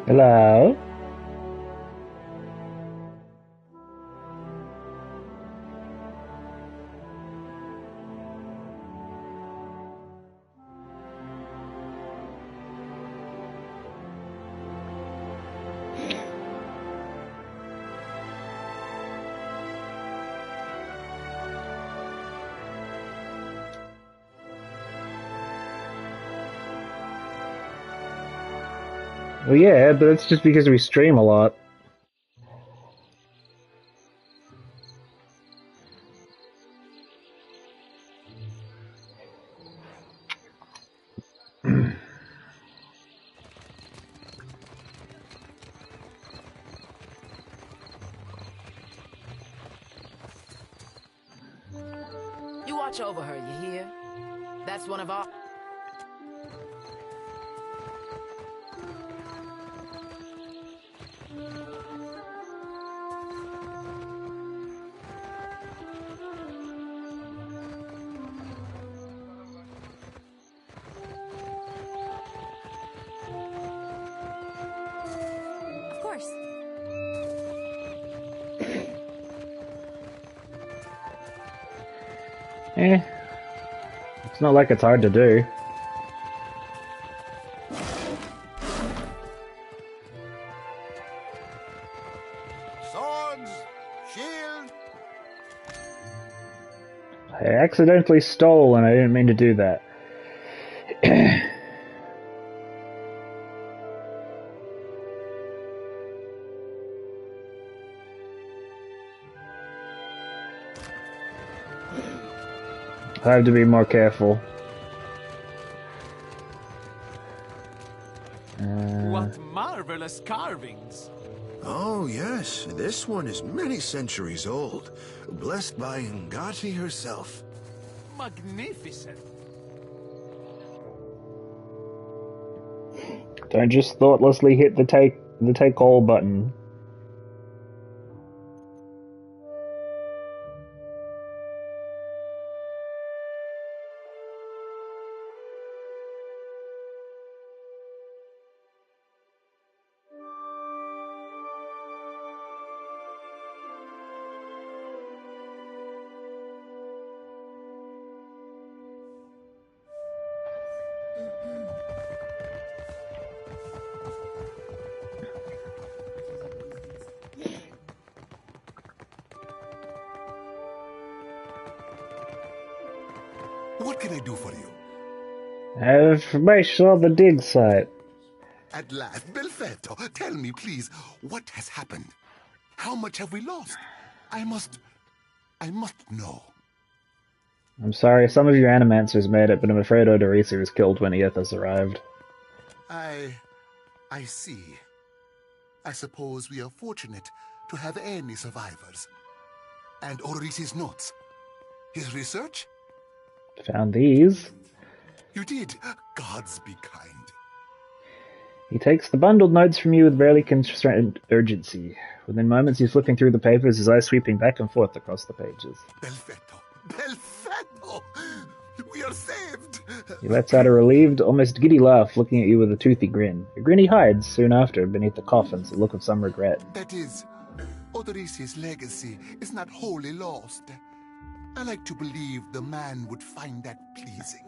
Hello? Well, yeah, but it's just because we stream a lot. You watch over her, you hear? That's one of our... Of course. Eh. It's not like it's hard to do. Swords! Shield! I accidentally stole and I didn't mean to do that. I have to be more careful. What marvelous carvings! Oh, yes. This one is many centuries old. Blessed by Ngati herself. Magnificent! Don't just thoughtlessly hit the take all button. What can I do for you? Information on the dig site. At last, Belfetto, tell me, please, what has happened? How much have we lost? I must know. I'm sorry, some of your animancers made it, but I'm afraid Odorisi was killed when Eothas arrived. I see. I suppose we are fortunate to have any survivors. And Orisi's notes. His research? Found these. You did. Gods be kind. He takes the bundled notes from you with barely constrained urgency. Within moments he's flipping through the papers, his eyes sweeping back and forth across the pages. Belfetto! Belfetto! We are saved! He lets out a relieved, almost giddy laugh, looking at you with a toothy grin. A grin he hides, soon after, beneath the coffins, a look of some regret. That is, Odorisi's legacy is not wholly lost. I like to believe the man would find that pleasing.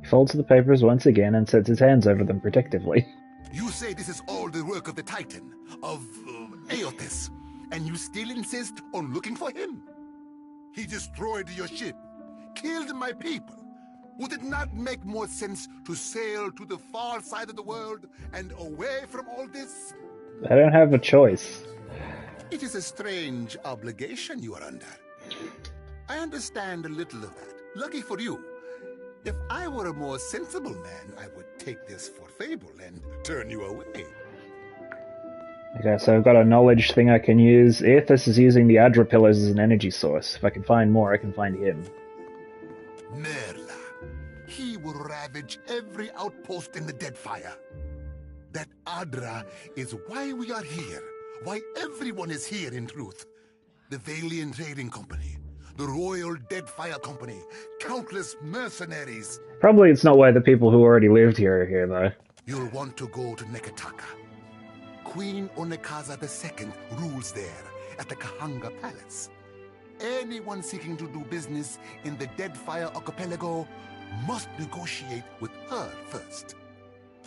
He folds the papers once again and sets his hands over them protectively. You say this is all the work of the Titan, of Eothas, and you still insist on looking for him? He destroyed your ship, killed my people. Would it not make more sense to sail to the far side of the world and away from all this? I don't have a choice. It is a strange obligation you are under. I understand a little of that. Lucky for you. If I were a more sensible man, I would take this for fable and turn you away. Okay, so I've got a knowledge thing I can use. Eothas is using the Adra pillars as an energy source. If I can find more, I can find him. Merla. He will ravage every outpost in the Deadfire. That Adra is why we are here. Why everyone is here, in truth. The Valiant Trading Company. The Royal Deadfire Company. Countless mercenaries. Probably it's not why the people who already lived here are here, though. You'll want to go to Nekataka. Queen Onekaza II rules there at the Kahanga Palace. Anyone seeking to do business in the Deadfire Archipelago must negotiate with her first.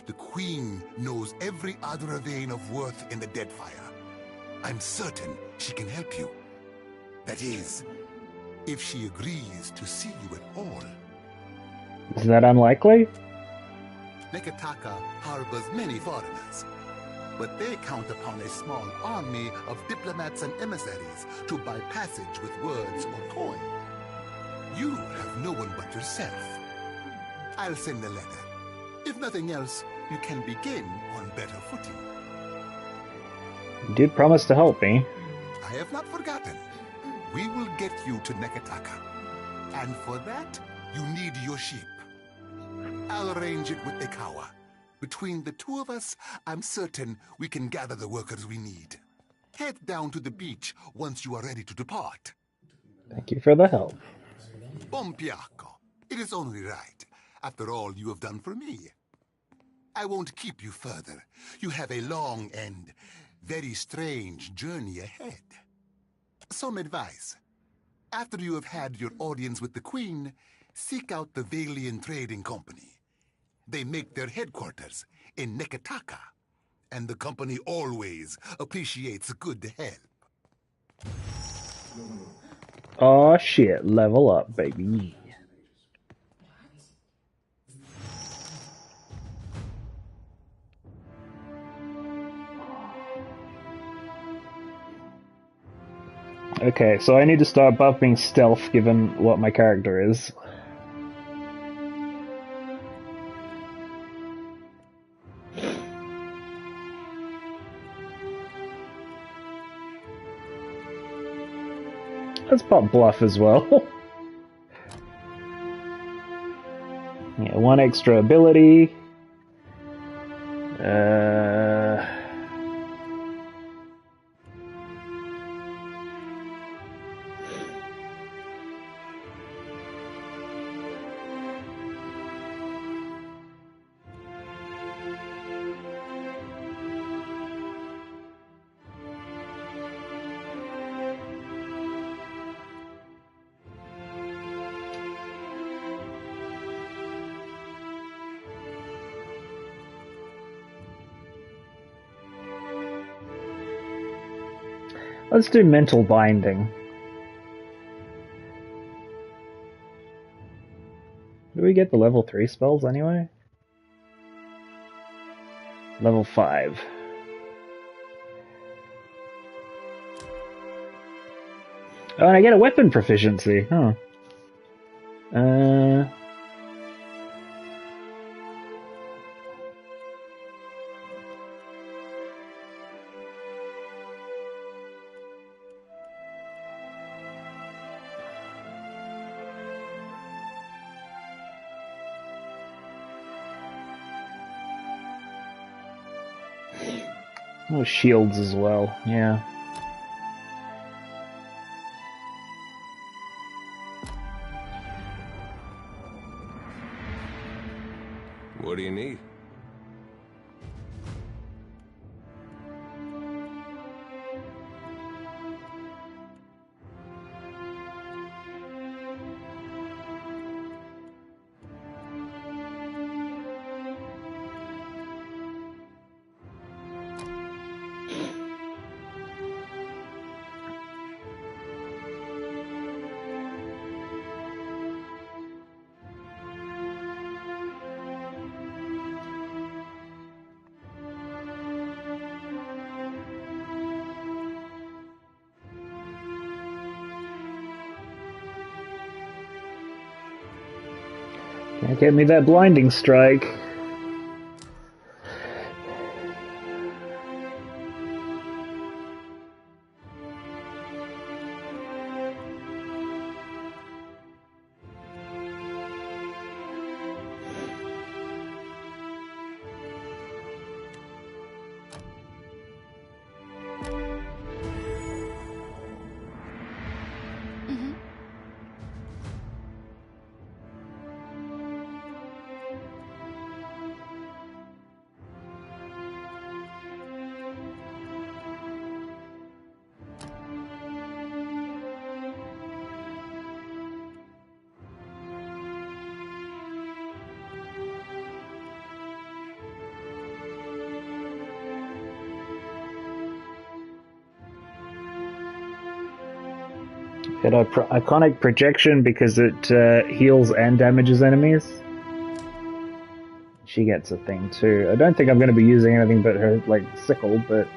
The Queen knows every Adra vein of worth in the Deadfire. I'm certain she can help you. That is, if she agrees to see you at all. Is that unlikely? Neketaka harbors many foreigners, but they count upon a small army of diplomats and emissaries to buy passage with words or coin. You have no one but yourself. I'll send a letter. If nothing else, you can begin on better footing. You did promise to help me. I have not forgotten. We will get you to Neketaka. And for that, you need your sheep. I'll arrange it with Ikawa. Between the two of us, I'm certain we can gather the workers we need. Head down to the beach once you are ready to depart. Thank you for the help. Bompiaco. It is only right, after all you have done for me. I won't keep you further. You have a long and very strange journey ahead. Some advice. After you have had your audience with the Queen, seek out the Valian Trading Company. They make their headquarters in Neketaka, and the company always appreciates good help. Aw shit, level up, baby. Okay, so I need to start buffing stealth given what my character is. Let's pop bluff as well. Yeah, one extra ability. Let's do mental binding. Do we get the level 3 spells anyway? Level 5. Oh, and I get a weapon proficiency, huh? Oh, shields as well, yeah. What do you need? Can't get me that blinding strike. Hit iconic projection because it heals and damages enemies. She gets a thing too. I don't think I'm going to be using anything but her like sickle, but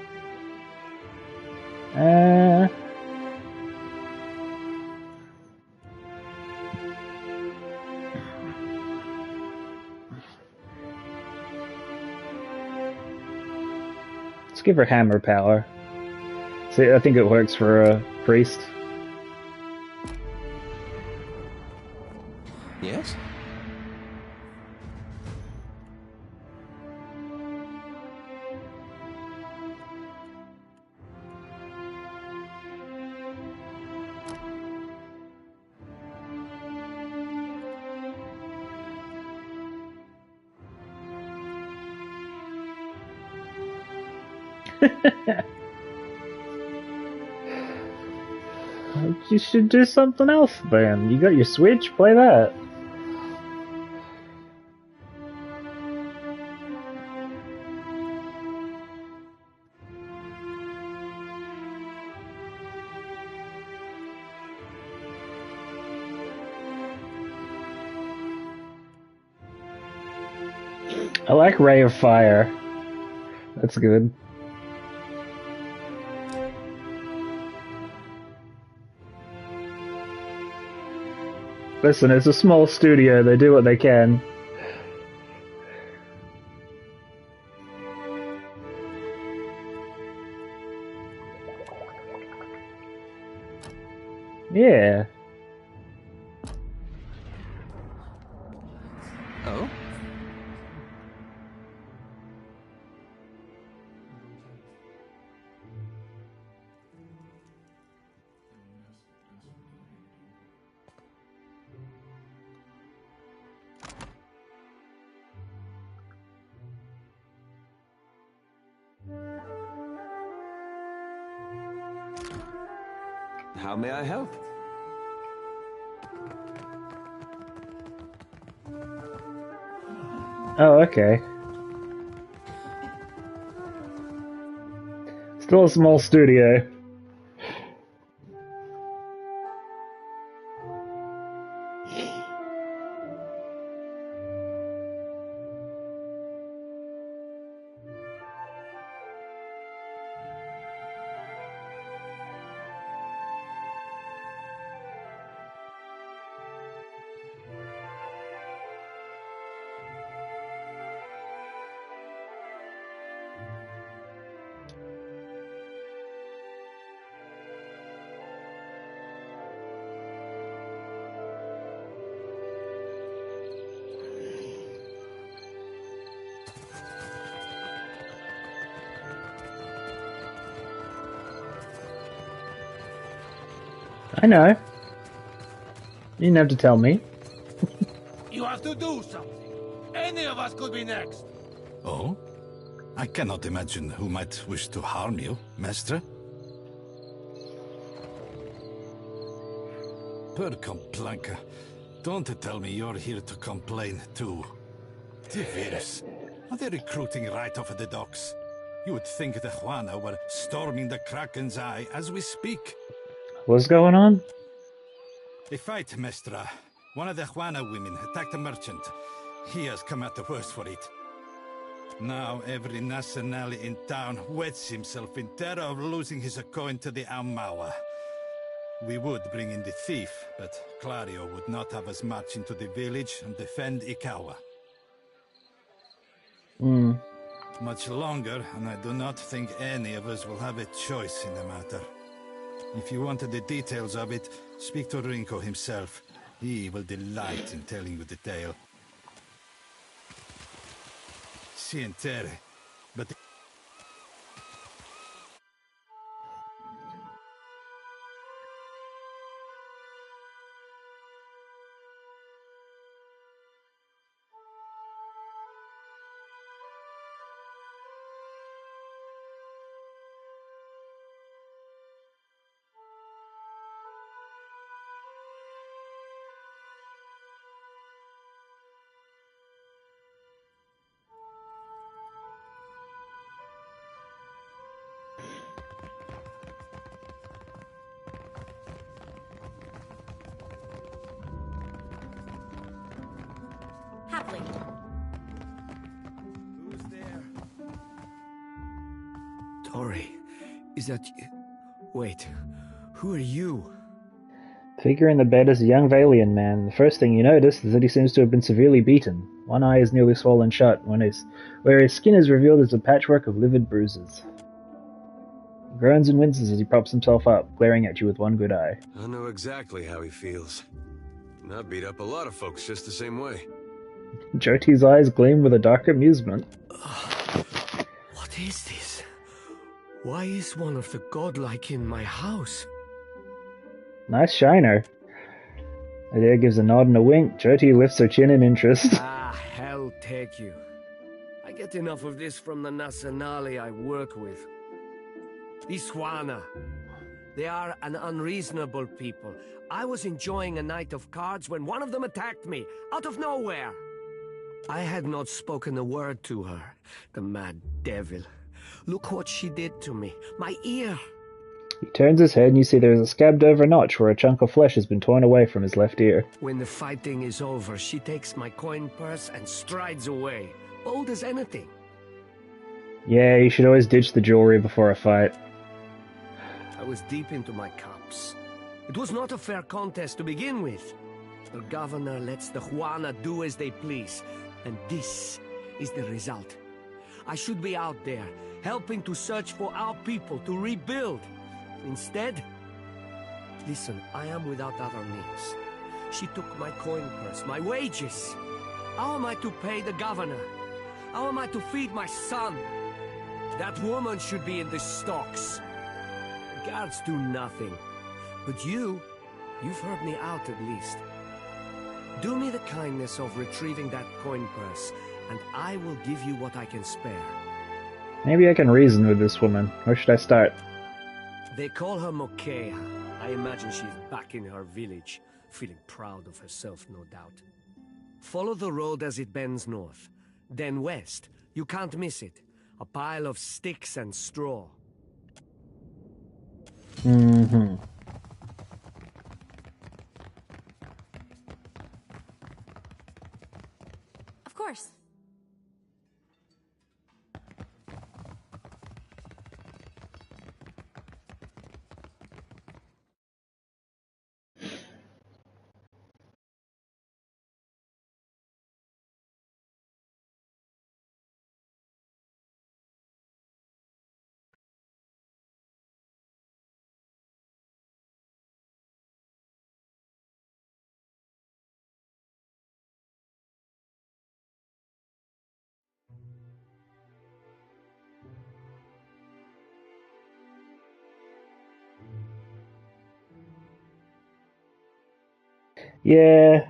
let's give her hammer power. See, I think it works for a priest. Yes? You should do something else then. You got your Switch, play that. I like Ray of Fire. That's good. Listen, it's a small studio, they do what they can. Yeah. Oh? How may I help? Oh, okay. Still a small studio. I know. You didn't have to tell me. You have to do something. Any of us could be next. Oh? I cannot imagine who might wish to harm you, Master. Per complanca. Don't tell me you're here to complain, too. Tivirus. Are they recruiting right off of the docks? You would think the Juana were storming the Kraken's Eye as we speak. What's going on? A fight, Mestra. One of the Juana women attacked a merchant. He has come out the worse for it. Now every nationale in town wets himself in terror of losing his coin to the Aumaua. We would bring in the thief, but Clario would not have us march into the village and defend Ikawa. Much longer, and I do not think any of us will have a choice in the matter. If you wanted the details of it, speak to Rinko himself. He will delight in telling you the tale. Sientere, but... quickly. Who's there? Tori, is that you? Wait, who are you? The figure in the bed is a young Valian man. The first thing you notice is that he seems to have been severely beaten. One eye is nearly swollen shut, where his skin is revealed as a patchwork of livid bruises. He groans and winces as he props himself up, glaring at you with one good eye. I know exactly how he feels. And I beat up a lot of folks just the same way. Jyoti's eyes gleam with a dark amusement. What is this? Why is one of the godlike in my house? Nice shiner. Adair gives a nod and a wink. Jyoti lifts her chin in interest. Ah, hell take you. I get enough of this from the Nasanali I work with. These Juana. They are an unreasonable people. I was enjoying a night of cards when one of them attacked me, out of nowhere. I had not spoken a word to her, the mad devil. Look what she did to me. My ear. He turns his head and you see there is a scabbed over notch where a chunk of flesh has been torn away from his left ear. When the fighting is over, she takes my coin purse and strides away, bold as anything. Yeah, you should always ditch the jewelry before a fight. I was deep into my cups. It was not a fair contest to begin with. The governor lets the Juana do as they please, and this is the result. I should be out there, helping to search for our people to rebuild. Instead, listen, I am without other means. She took my coin purse, my wages. How am I to pay the governor? How am I to feed my son? That woman should be in the stocks. The guards do nothing. But you've heard me out at least. Do me the kindness of retrieving that coin purse, and I will give you what I can spare. Maybe I can reason with this woman. Where should I start? They call her Mokeha. I imagine she's back in her village, feeling proud of herself, no doubt. Follow the road as it bends north. Then west. You can't miss it. A pile of sticks and straw. Mm-hmm. Of course. Yeah.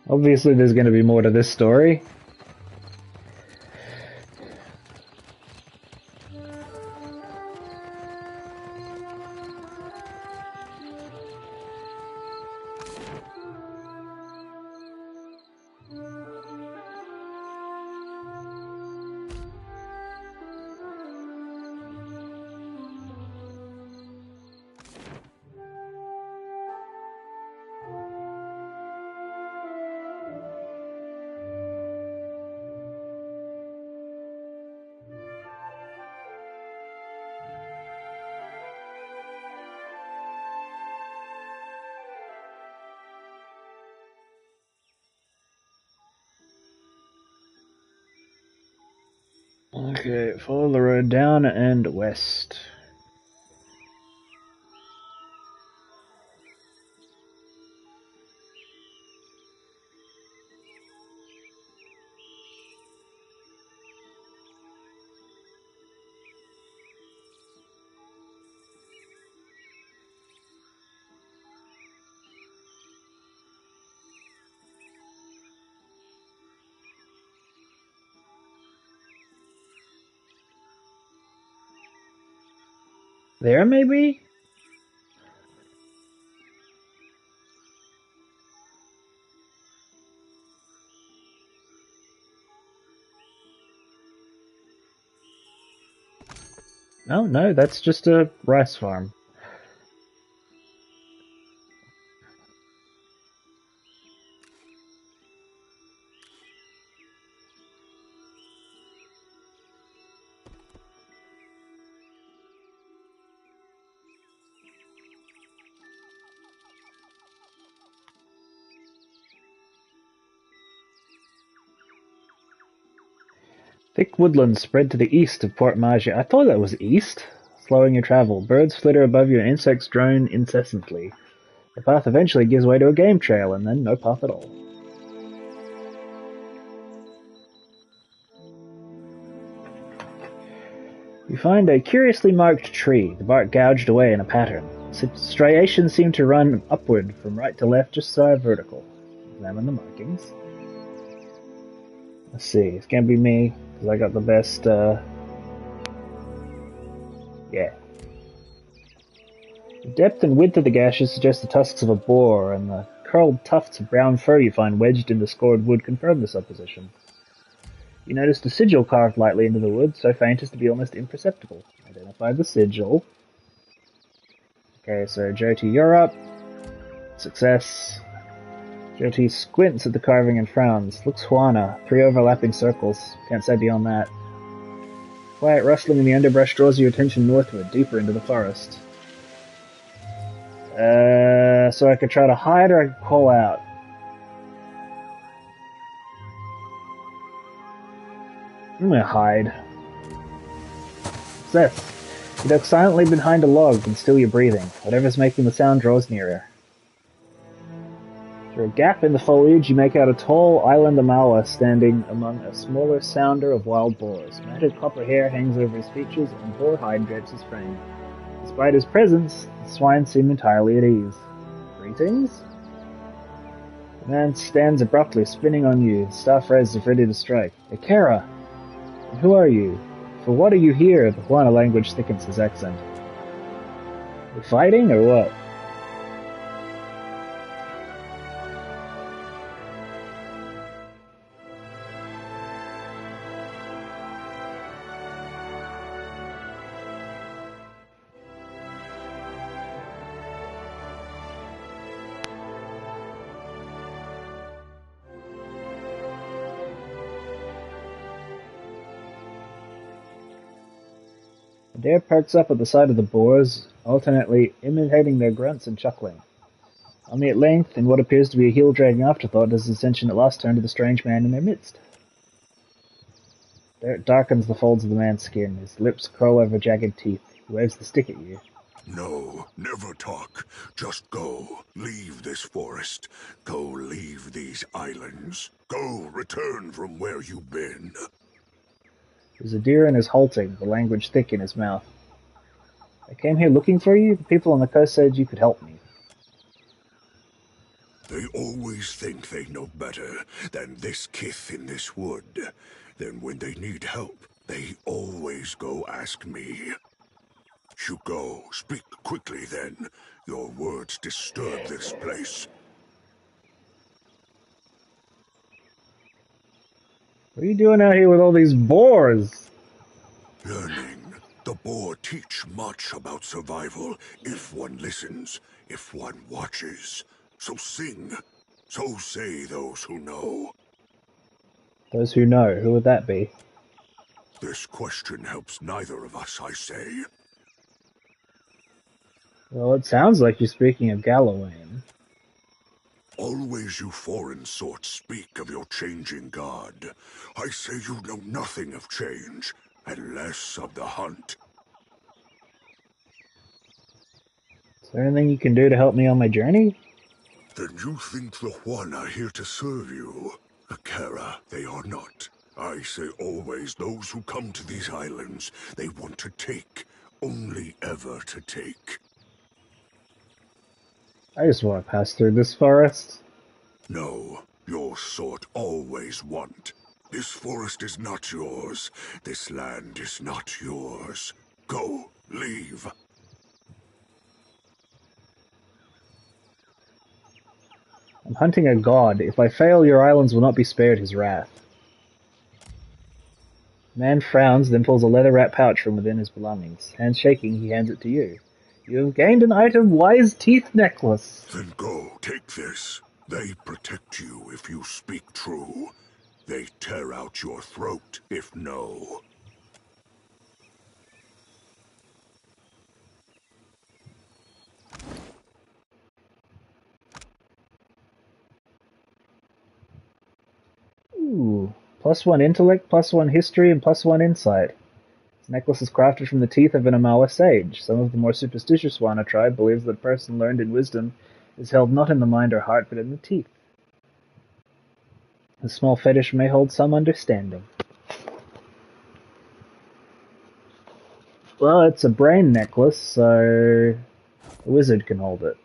Obviously there's going to be more to this story. Okay, follow the road down and west. There, maybe? Oh, no, that's just a rice farm. Thick woodlands spread to the east of Port Magia. I thought that was east. Slowing your travel. Birds flitter above you and insects drone incessantly. The path eventually gives way to a game trail, and then no path at all. You find a curiously marked tree, the bark gouged away in a pattern. Striations seem to run upward from right to left, just so vertical. Examine the markings. Let's see, it's gonna be me, because I got the best, yeah. The depth and width of the gashes suggest the tusks of a boar, and the curled tufts of brown fur you find wedged in the scored wood confirm this supposition. You noticed a sigil carved lightly into the wood, so faint as to be almost imperceptible. Identify the sigil. Okay, so Jyoti, you're up. Success. Jyoti squints at the carving and frowns. Looks Juana. 3 overlapping circles. Can't say beyond that. Quiet rustling in the underbrush draws your attention northward, deeper into the forest. So I could try to hide or I could call out. I'm gonna hide. Success. You duck silently behind a log and still your breathing. Whatever's making the sound draws nearer. Through a gap in the foliage, you make out a tall island Amawa standing among a smaller sounder of wild boars. Matted copper hair hangs over his features, and boar hide drapes his frame. Despite his presence, the swine seem entirely at ease. Greetings? The man stands abruptly, spinning on you, staff raised as ready to strike. Akera! And who are you? For what are you here? The Huana language thickens his accent. You fighting, or what? Adair perks up at the sight of the boars, alternately imitating their grunts and chuckling. Only at length, in what appears to be a heel-dragging afterthought, does his attention at last turn to the strange man in their midst. Dirt darkens the folds of the man's skin, his lips curl over jagged teeth. He waves the stick at you. No, never talk. Just go. Leave this forest. Go leave these islands. Go return from where you've been. There's a deer in his halting, the language thick in his mouth. I came here looking for you. The people on the coast said you could help me. They always think they know better than this kith in this wood. Then when they need help, they always go ask me. You go. Speak quickly then. Your words disturb this place. What are you doing out here with all these boars? Learning. The boar teach much about survival if one listens, if one watches. So sing. So say those who know. Those who know, who would that be? This question helps neither of us, I say. Well, it sounds like you're speaking of Gallowayne. Always you foreign sorts speak of your changing god. I say you know nothing of change, and less of the hunt. Is there anything you can do to help me on my journey? Then you think the Juan are here to serve you? Akera, they are not. I say always those who come to these islands, they want to take, only ever to take. I just want to pass through this forest. No, your sort always want. This forest is not yours. This land is not yours. Go, leave. I'm hunting a god. If I fail, your islands will not be spared his wrath. The man frowns, then pulls a leather-wrapped pouch from within his belongings. Hands shaking, he hands it to you. You have gained an item, Wise Teeth Necklace. Then go, take this. They protect you if you speak true. They tear out your throat if no. Ooh. +1 intellect, +1 history, and +1 insight. This necklace is crafted from the teeth of an Amawa sage. Some of the more superstitious Wana tribe believes that a person learned in wisdom is held not in the mind or heart, but in the teeth. A small fetish may hold some understanding. Well, it's a brain necklace, so a wizard can hold it.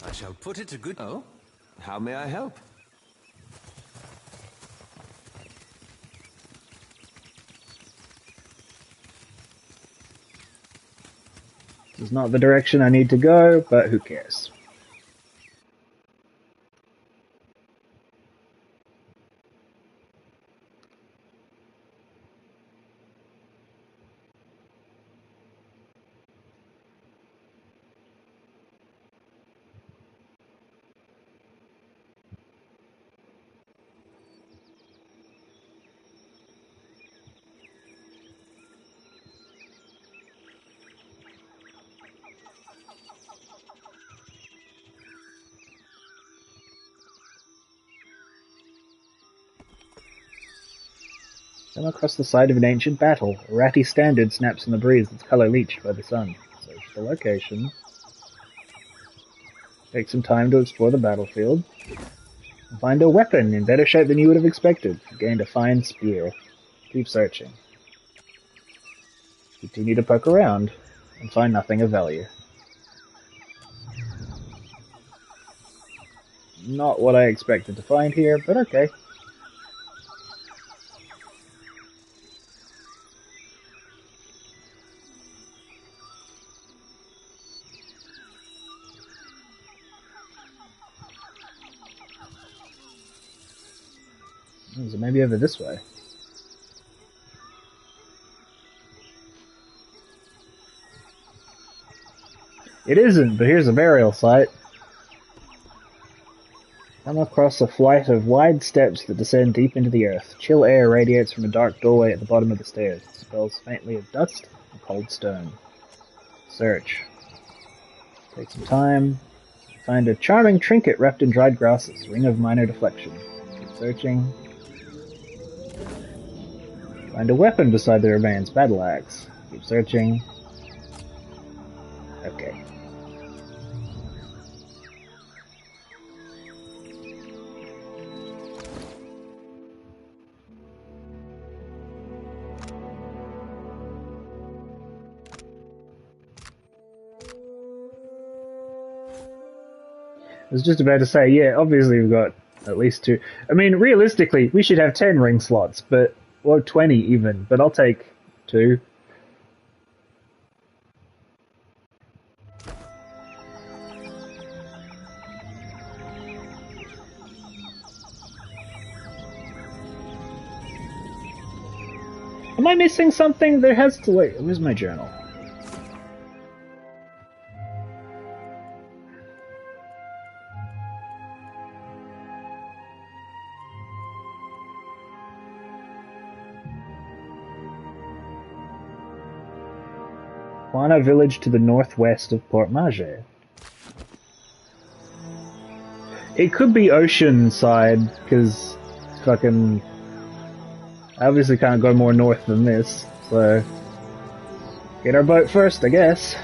I shall put it to good... Oh? How may I help? This is not the direction I need to go, but who cares? Come across the site of an ancient battle. A ratty standard snaps in the breeze, its color leached by the sun. Search the location. Take some time to explore the battlefield. And find a weapon in better shape than you would have expected. You gained a fine spear. Keep searching. Continue to poke around, and find nothing of value. Not what I expected to find here, but okay. So maybe over this way. It isn't, but here's a burial site. Come across a flight of wide steps that descend deep into the earth. Chill air radiates from a dark doorway at the bottom of the stairs. It smells faintly of dust and cold stone. Search. Take some time. Find a charming trinket wrapped in dried grasses. Ring of minor deflection. Keep searching. Find a weapon beside the remains. Battle axe. Keep searching. Okay. I was just about to say, yeah, obviously we've got at least 2. I mean, realistically, we should have 10 ring slots, but or 20 even, but I'll take 2. Am I missing something? There has to... Wait, where's my journal? Juana village to the northwest of Port Maje. It could be Oceanside, because fucking... I obviously can't go more north than this, so... Get our boat first, I guess.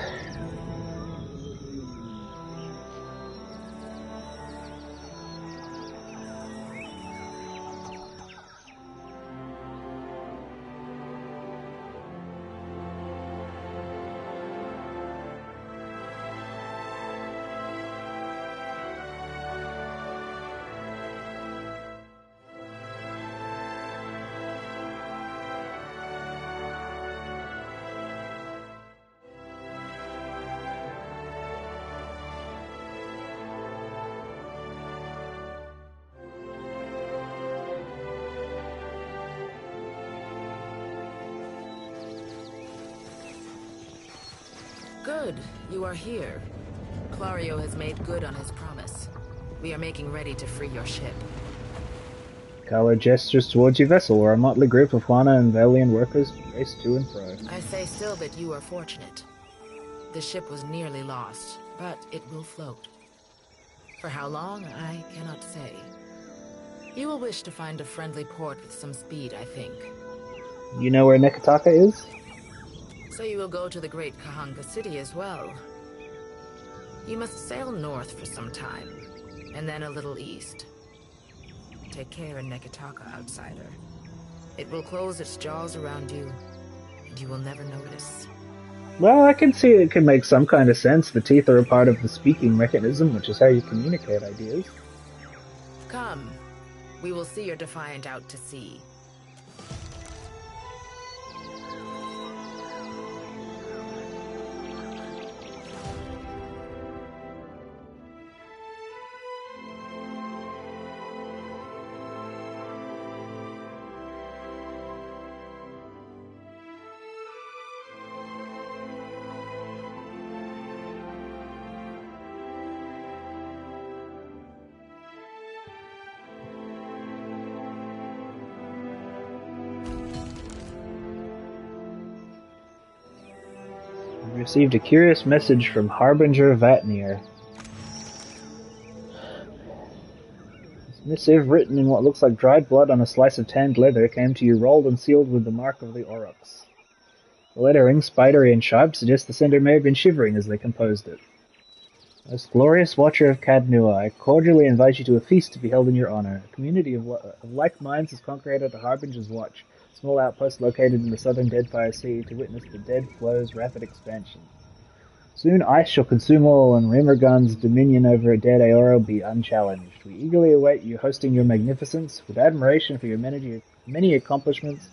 Good, you are here. Clario has made good on his promise. We are making ready to free your ship. Carlo gestures towards your vessel, where a motley group of Juana and Valian workers race to and fro. I say still that you are fortunate. The ship was nearly lost, but it will float. For how long, I cannot say. You will wish to find a friendly port with some speed, I think. You know where Nekataka is? So you will go to the great Kahanga city as well. You must sail north for some time, and then a little east. Take care in Nekataka, outsider. It will close its jaws around you, and you will never notice. Well, I can see it can make some kind of sense. The teeth are a part of the speaking mechanism, which is how you communicate ideas. Come, we will see your defiant out to sea. We received a curious message from Harbinger Vatnir. This missive, written in what looks like dried blood on a slice of tanned leather, came to you rolled and sealed with the mark of the Aurochs. The lettering, spidery and sharp, suggests the sender may have been shivering as they composed it. Most glorious watcher of Cadnua, I cordially invite you to a feast to be held in your honor. A community of like minds has congregated at the Harbinger's Watch, a small outpost located in the southern Deadfire Sea, to witness the Dead Flow's rapid expansion. Soon ice shall consume all, and Rimergun's dominion over Dead Aoro be unchallenged. We eagerly await you hosting your magnificence, with admiration for your many accomplishments.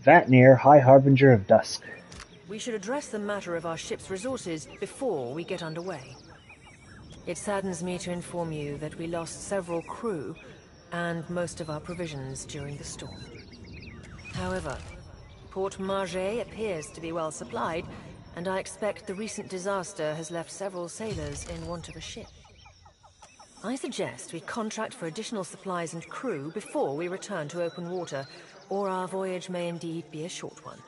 Vatnir, High Harbinger of Dusk. We should address the matter of our ship's resources before we get underway. It saddens me to inform you that we lost several crew and most of our provisions during the storm. However, Port Margé appears to be well supplied, and I expect the recent disaster has left several sailors in want of a ship. I suggest we contract for additional supplies and crew before we return to open water, or our voyage may indeed be a short one.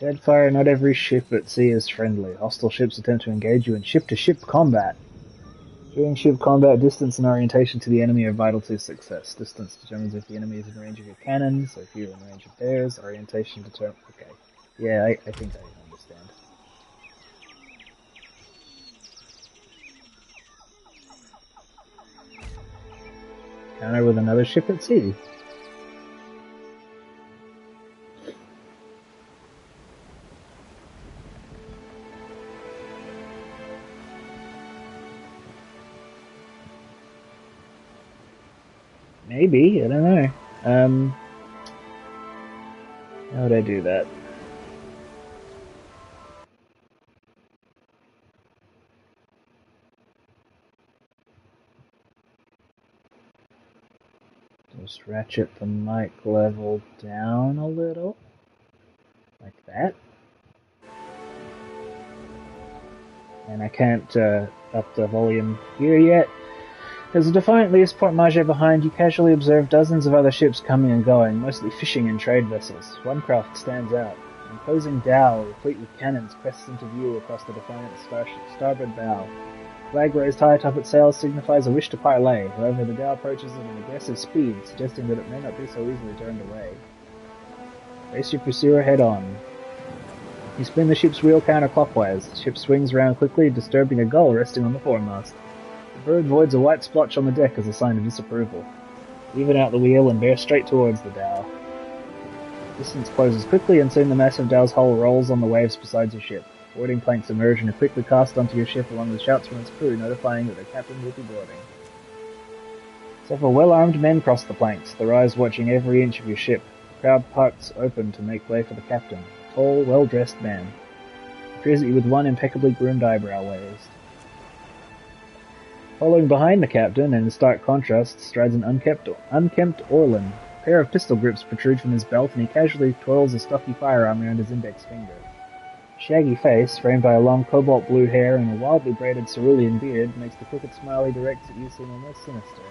Deadfire, not every ship at sea is friendly. Hostile ships attempt to engage you in ship-to-ship combat. During ship combat, distance and orientation to the enemy are vital to success. Distance determines if the enemy is in range of your cannons, or if you're in range of theirs. Orientation determines... Okay. Yeah, I think I understand. Counter with another ship at sea. Maybe, I don't know. How would I do that? Just ratchet the mic level down a little. Like that. And I can't up the volume here yet. As the Defiant leaves Port Margé behind, you casually observe dozens of other ships coming and going, mostly fishing and trade vessels. One craft stands out. An imposing dhow, replete with cannons, crests into view across the Defiant's starboard bow. Flag raised high atop its sails signifies a wish to parley. However, the dhow approaches at an aggressive speed, suggesting that it may not be so easily turned away. Race your pursuer head on. You spin the ship's wheel counterclockwise. The ship swings around quickly, disturbing a gull resting on the foremast. The bird voids a white splotch on the deck as a sign of disapproval. Even out the wheel and bear straight towards the dhow. Distance closes quickly, and soon the massive dhow's hull rolls on the waves beside your ship. Boarding planks emerge and are quickly cast onto your ship along with shouts from its crew notifying that the captain will be boarding. Several well-armed men cross the planks, their eyes watching every inch of your ship. The crowd parts open to make way for the captain, a tall, well-dressed man. He appears at you with one impeccably groomed eyebrow raised. Following behind the captain, and in stark contrast, strides an unkempt Orlan. A pair of pistol grips protrude from his belt, and he casually twirls a stuffy firearm around his index finger. A shaggy face, framed by a long cobalt blue hair and a wildly braided cerulean beard, makes the crooked smile he directs at you seem almost sinister.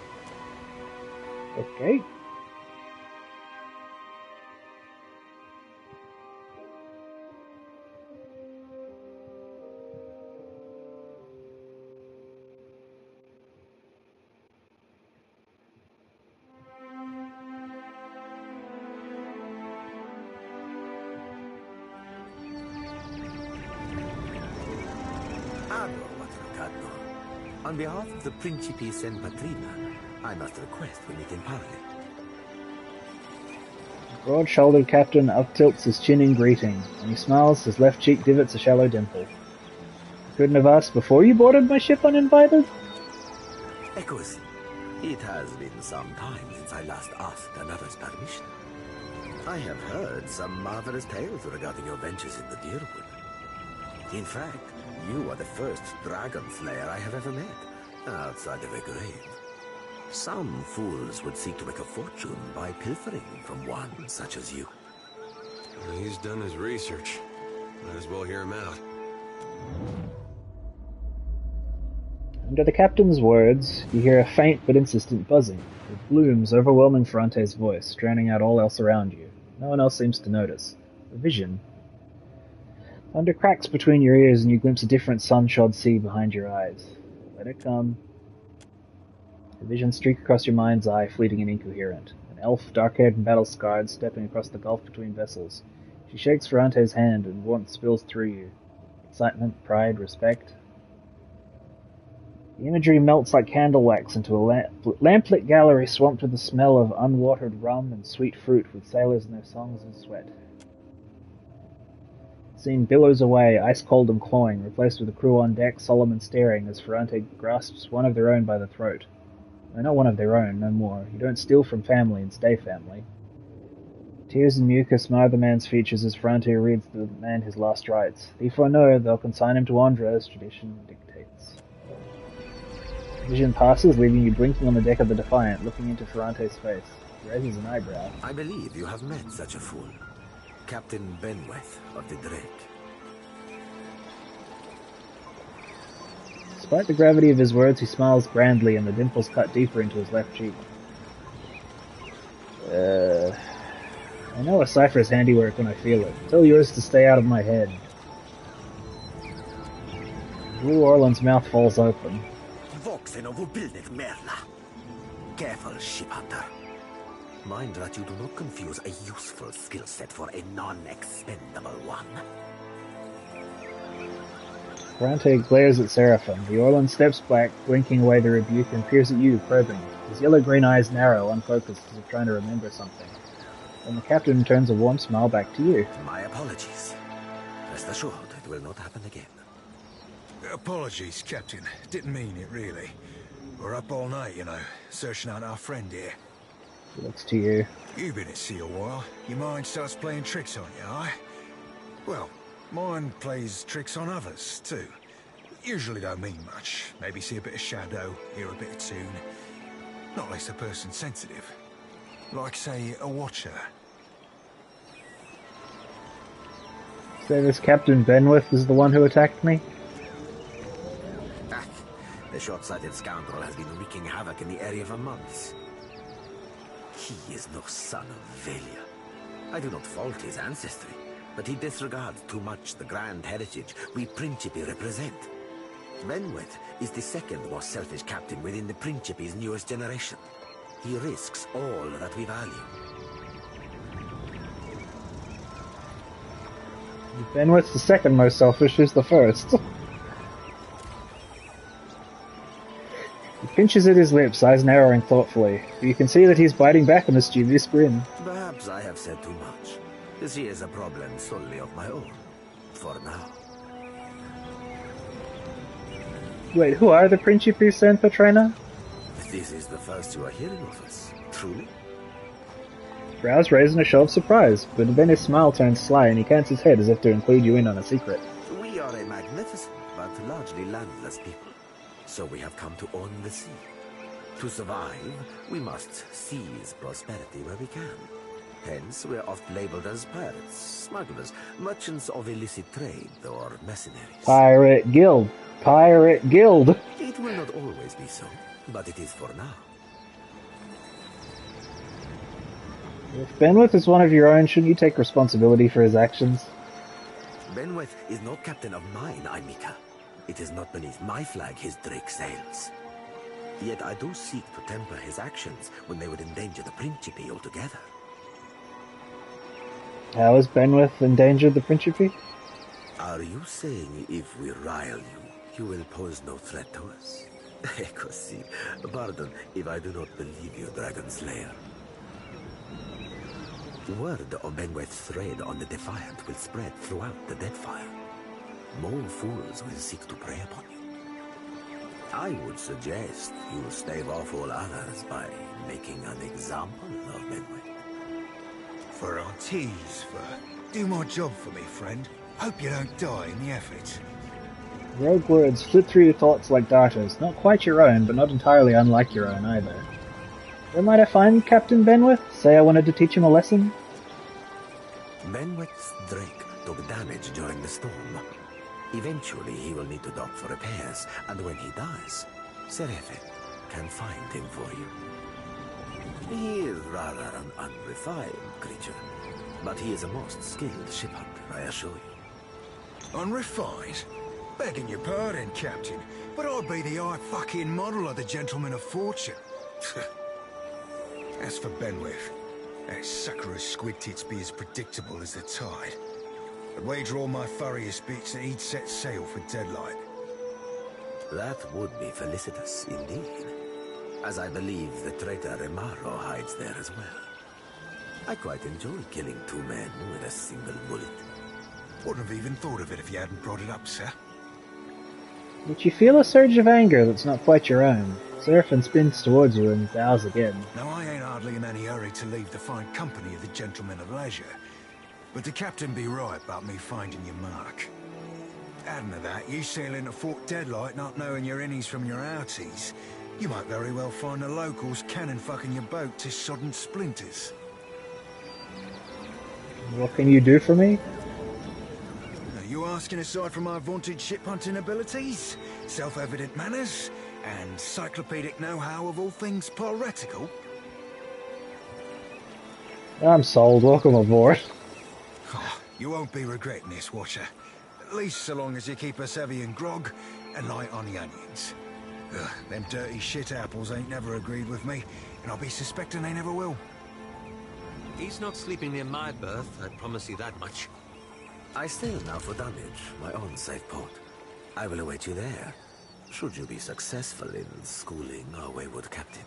Okay. Ador Watercadno. On behalf of the Principe Sen Patrina, I must request we meet in Parley. The broad-shouldered captain uptilts his chin in greeting, and he smiles, his left cheek divots a shallow dimple. You couldn't have asked before you boarded my ship uninvited? Echoes, it has been some time since I last asked another's permission. I have heard some marvelous tales regarding your ventures in the Deerwood. In fact, you are the first dragon slayer I have ever met, outside of a grave. Some fools would seek to make a fortune by pilfering from one such as you. Well, he's done his research. Might as well hear him out. Under the captain's words, you hear a faint but insistent buzzing. It blooms, overwhelming Ferrante's voice, drowning out all else around you. No one else seems to notice. A vision. Thunder cracks between your ears and you glimpse a different sun-shod sea behind your eyes. Let it come. The vision streak across your mind's eye, fleeting and incoherent. An elf, dark-haired and battle-scarred, stepping across the gulf between vessels. She shakes Ferrante's hand and warmth spills through you. Excitement, pride, respect. The imagery melts like candle wax into a lamplit gallery swamped with the smell of unwatered rum and sweet fruit, with sailors and their songs and sweat. The scene billows away, ice-cold and clawing, replaced with the crew on deck, solemn and staring, as Ferrante grasps one of their own by the throat. No, not one of their own, no more. You don't steal from family and stay family. Tears and mucus mar the man's features as Ferrante reads the man his last rites. Thief or no, they'll consign him to Andra as tradition dictates. Vision passes, leaving you blinking on the deck of the Defiant, looking into Ferrante's face. He raises an eyebrow. I believe you have met such a fool. Captain Benweth of the Drake. Despite the gravity of his words, he smiles grandly and the dimples cut deeper into his left cheek. I know a cipher's handiwork when I feel it. Tell yours to stay out of my head. Blue Orland's mouth falls open. Careful, ship hunter. Mind that you do not confuse a useful skill set for a non-expendable one. Ferrante glares at Seraphim. The Orland steps back, blinking away the rebuke, and peers at you, probing. His yellow-green eyes narrow, unfocused, as if trying to remember something. Then the captain turns a warm smile back to you. My apologies. Rest assured, it will not happen again. Apologies, Captain. Didn't mean it, really. We're up all night, you know, searching out our friend here. He looks to you. You've been at sea a while. Your mind starts playing tricks on you, aye? Well, mine plays tricks on others, too. Usually don't mean much. Maybe see a bit of shadow, hear a bit of tune. Not less a person sensitive. Like, say, a watcher. So this Captain Benwith is the one who attacked me? The short-sighted scoundrel has been wreaking havoc in the area for months. He is no son of Velia. I do not fault his ancestry, but he disregards too much the grand heritage we Principi represent. Benweth is the second most selfish captain within the Principi's newest generation. He risks all that we value. Benwith's the second most selfish, who's the first? He pinches at his lips, eyes narrowing thoughtfully, but you can see that he's biting back a mischievous grin. Perhaps I have said too much. This is a problem solely of my own. For now. Wait, who are the Principi San Petrina? This is the first you are hearing of us, truly? Brows raise in a show of surprise, but then his smile turns sly and he cants his head as if to include you in on a secret. We are a magnificent, but largely landless people. So we have come to own the sea. To survive, we must seize prosperity where we can. Hence, we are oft labeled as pirates, smugglers, merchants of illicit trade, or mercenaries. Pirate Guild! Pirate Guild! It will not always be so, but it is for now. If Benwith is one of your own, shouldn't you take responsibility for his actions? Benweth is not captain of mine, Aimika. It is not beneath my flag his Drake sails. Yet I do seek to temper his actions when they would endanger the Principe altogether. How has Benwith endangered the Principe? Are you saying if we rile you, You will pose no threat to us? Echoes, pardon if I do not believe you, Dragon Slayer. Word of Benweth's raid on the Defiant will spread throughout the Deadfire. More fools will seek to prey upon you. I would suggest you stave off all others by making an example of Benweth. For Ortiz, do my job for me, friend. Hope you don't die in the effort. Rogue words flit through your thoughts like darters, not quite your own, but not entirely unlike your own either. Where might I find Captain Benweth? Say I wanted to teach him a lesson? Benweth's Drake took damage during the storm. Eventually he will need to dock for repairs, and when he does, Seraphin can find him for you. He is rather an unrefined creature, but he is a most skilled ship hunter, I assure you. Unrefined? Begging your pardon, Captain, but I'd be the high fucking model of the Gentleman of Fortune. As for Benweth, that sucker of squid tits be as predictable as the tide. I'd wager all my furriest bits that he'd set sail for Deadlight. That would be felicitous indeed, as I believe the traitor Remaro hides there as well. I quite enjoy killing two men with a single bullet. Wouldn't have even thought of it if you hadn't brought it up, sir. But you feel a surge of anger that's not quite your own. Seraphin spins towards you and bows again. Now, I ain't hardly in any hurry to leave the fine company of the Gentleman of Leisure, but the Captain be right about me finding your mark. Adding to that, you sail into Fort Deadlight not knowing your innies from your outies. You might very well find the locals cannon fucking your boat to sodden splinters. What can you do for me? Are you asking aside from my vaunted ship hunting abilities, self-evident manners, and encyclopedic know-how of all things piratical? I'm sold. Welcome aboard. Oh, you won't be regretting this, Watcher. At least so long as you keep us heavy in grog and light on the onions. Ugh, them dirty shit apples ain't never agreed with me, and I'll be suspecting they never will. He's not sleeping near my berth, I promise you that much. I sail now for Dunwich, my own safe port. I will await you there, should you be successful in schooling our wayward captain.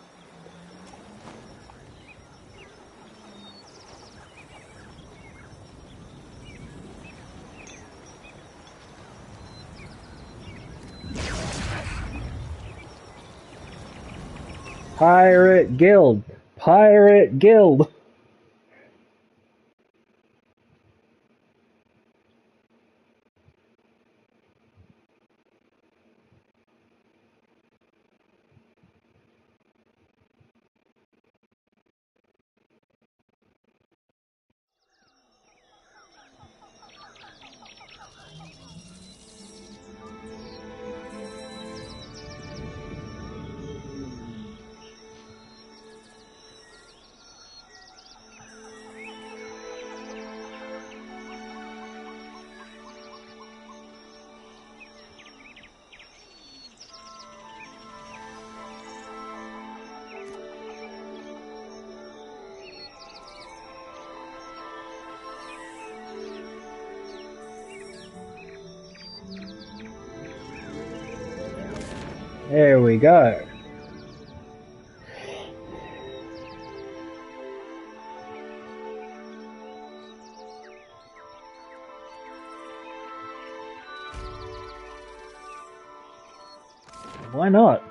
Pirate Guild! Pirate Guild! There we go. Why not?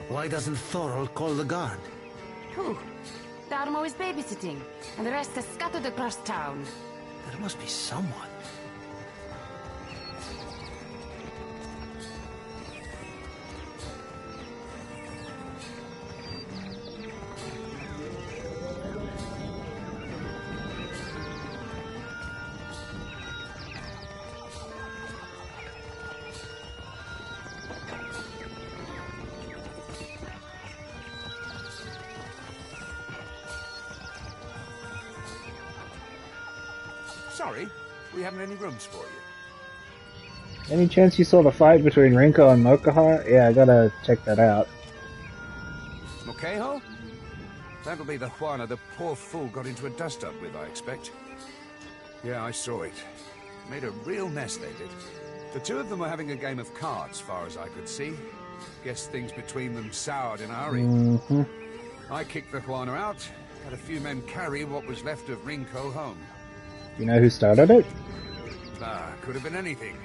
Why doesn't Thorol call the guard? Who? Darmo is babysitting, and the rest are scattered across town. There must be someone. Sorry, we haven't any rooms for you. Any chance you saw the fight between Rinko and Mokahar? Yeah, I gotta check that out. Mokeho? That'll be the Juana the poor fool got into a dust-up with, I expect. Yeah, I saw it. Made a real mess, they did. The two of them were having a game of cards, far as I could see. Guess things between them soured in a hurry. I kicked the Juana out, had a few men carry what was left of Rinko home. You know who started it? Could have been anything.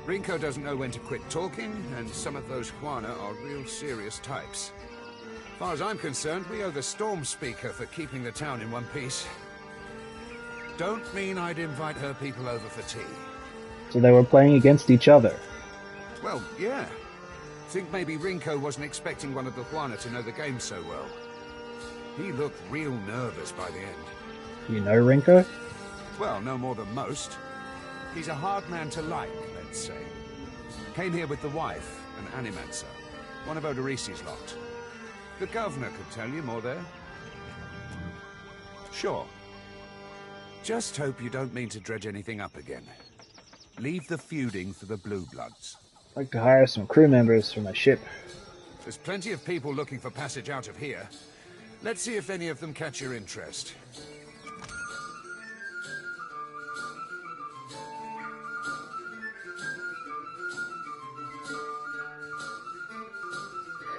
Rinko doesn't know when to quit talking, and some of those Juana are real serious types. As far as I'm concerned, we owe the Storm Speaker for keeping the town in one piece. Don't mean I'd invite her people over for tea. So they were playing against each other. Well, yeah. Think maybe Rinko wasn't expecting one of the Juana to know the game so well. He looked real nervous by the end. You know Rinko? Well, no more than most. He's a hard man to like, let's say. Came here with the wife, an Animancer, one of Odorisi's lot. The governor could tell you more there. Sure. Just hope you don't mean to dredge anything up again. Leave the feuding for the Blue Bloods. I'd like to hire some crew members for my ship. There's plenty of people looking for passage out of here. Let's see if any of them catch your interest.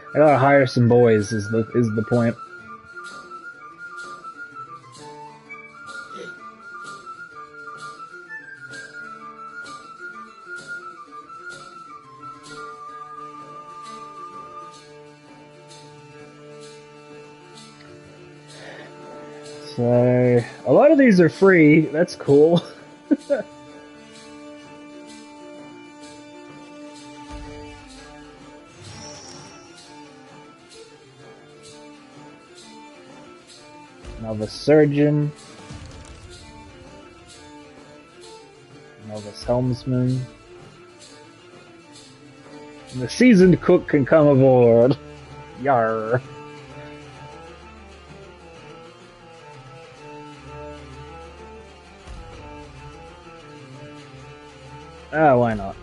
I gotta hire some boys is the point. So a lot of these are free, that's cool. Novice Surgeon, Novice Helmsman, and the Seasoned Cook can come aboard. Yarr. Why not?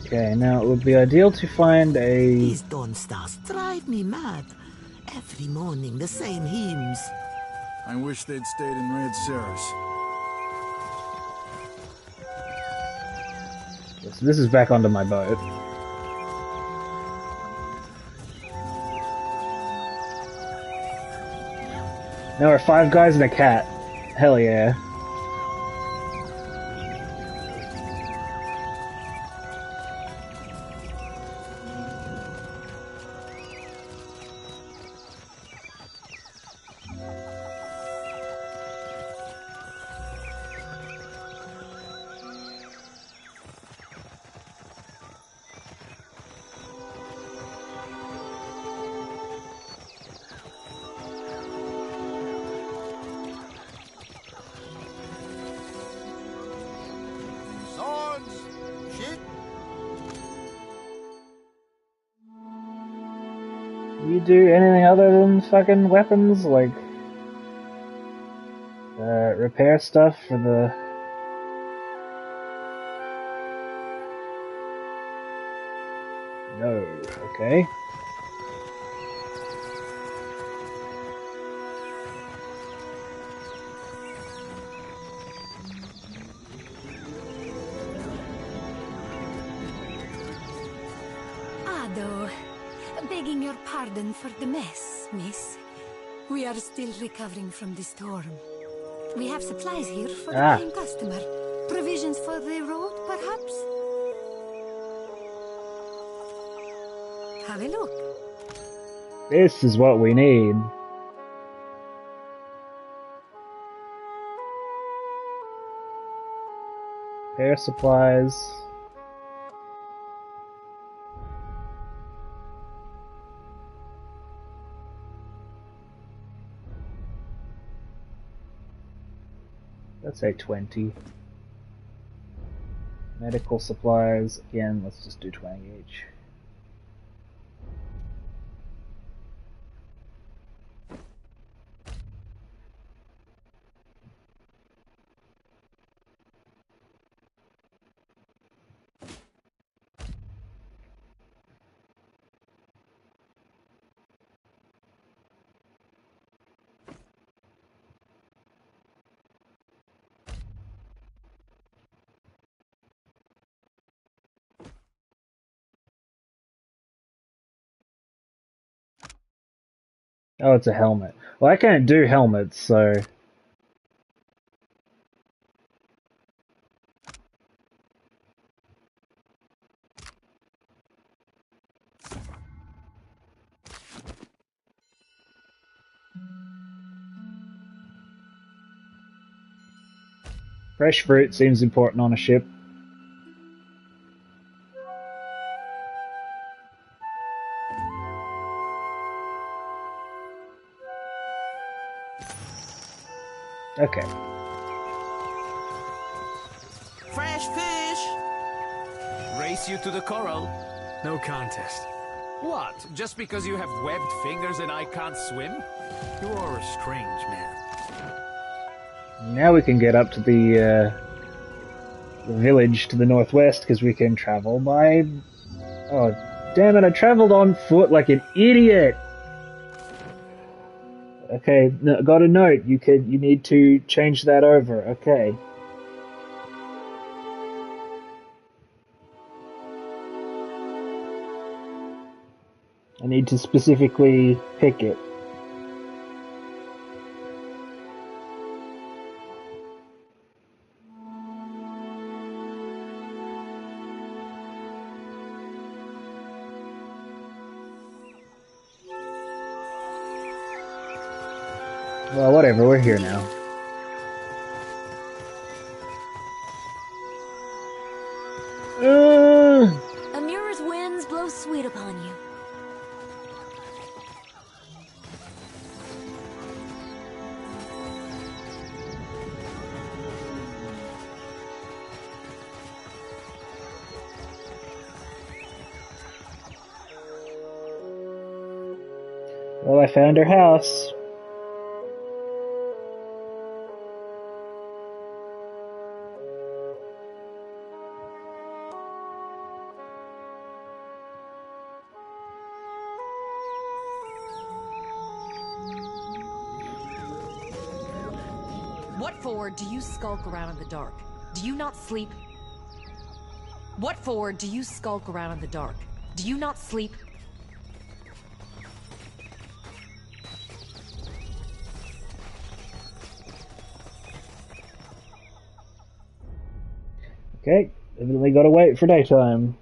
Okay, now it would be ideal to find a... These Dawn Stars drive me mad. Every morning, the same hymns. I wish they'd stayed in Red Ceres. So this is back onto my boat. Now we're 5 guys and a cat. Hell yeah. do anything other than fucking weapons? Like, repair stuff for the... No, okay. Ado, begging your pardon for the mess, miss. We are still recovering from the storm. We have supplies here for the paying customer. Provisions for the road, perhaps? Have a look. This is what we need. Repair supplies. Let's say 20. Medical supplies, again, let's just do 20 each. Oh, it's a helmet. Well, I can't do helmets, so... Fresh fruit seems important on a ship. Okay. Fresh fish! Race you to the coral. No contest. What? Just because you have webbed fingers and I can't swim? You are a strange man. Now we can get up to the village to the northwest, because we can travel by... Oh, damn it, I traveled on foot like an idiot! Okay, no, got a note. You need to change that over. Okay. I need to specifically pick it. Well, whatever, we're here now. Amura's winds blow sweet upon you. Well, I found her house. What for do you skulk around in the dark? Do you not sleep? What for do you skulk around in the dark? Do you not sleep? Okay, evidently gotta wait for daytime.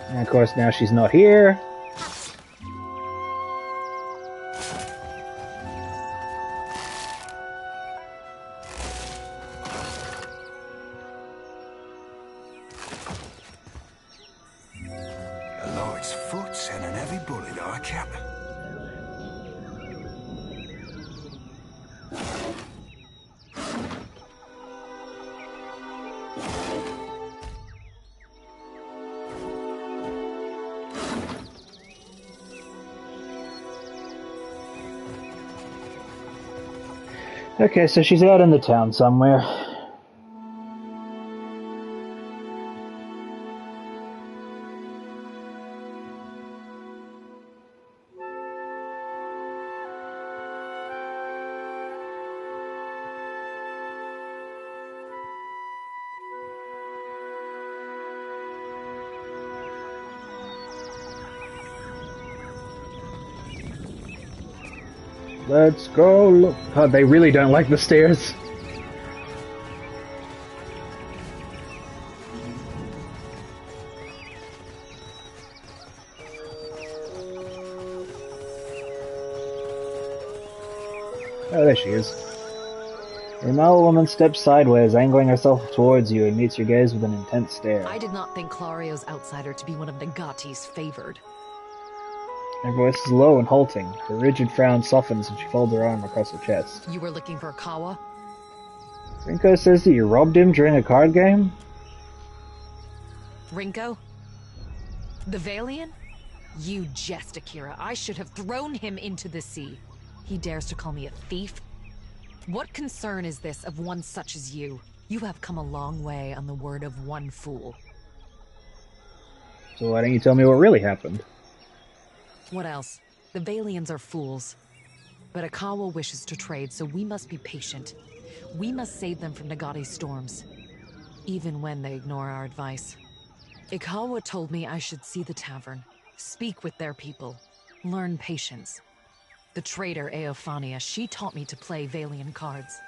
And of course now she's not here. A light's foot and an heavy bullet, I cap. Okay, so she's out in the town somewhere. Let's go look. Oh, they really don't like the stairs. Oh, there she is. The Ramal woman steps sideways, angling herself towards you, and meets your gaze with an intense stare. I did not think Clario's outsider to be one of Nagati's favored. Her voice is low and halting. Her rigid frown softens and she folds her arm across her chest. You were looking for Kawa? Rinko says that you robbed him during a card game? Rinko? The Valian? You jest, Akira. I should have thrown him into the sea. He dares to call me a thief? What concern is this of one such as you? You have come a long way on the word of one fool. So why don't you tell me what really happened? What else? The Valians are fools. But Akawa wishes to trade, so we must be patient. We must save them from Nagati's storms, even when they ignore our advice. Ikawa told me I should see the tavern, speak with their people, learn patience. The traitor Eophania, she taught me to play Valian cards.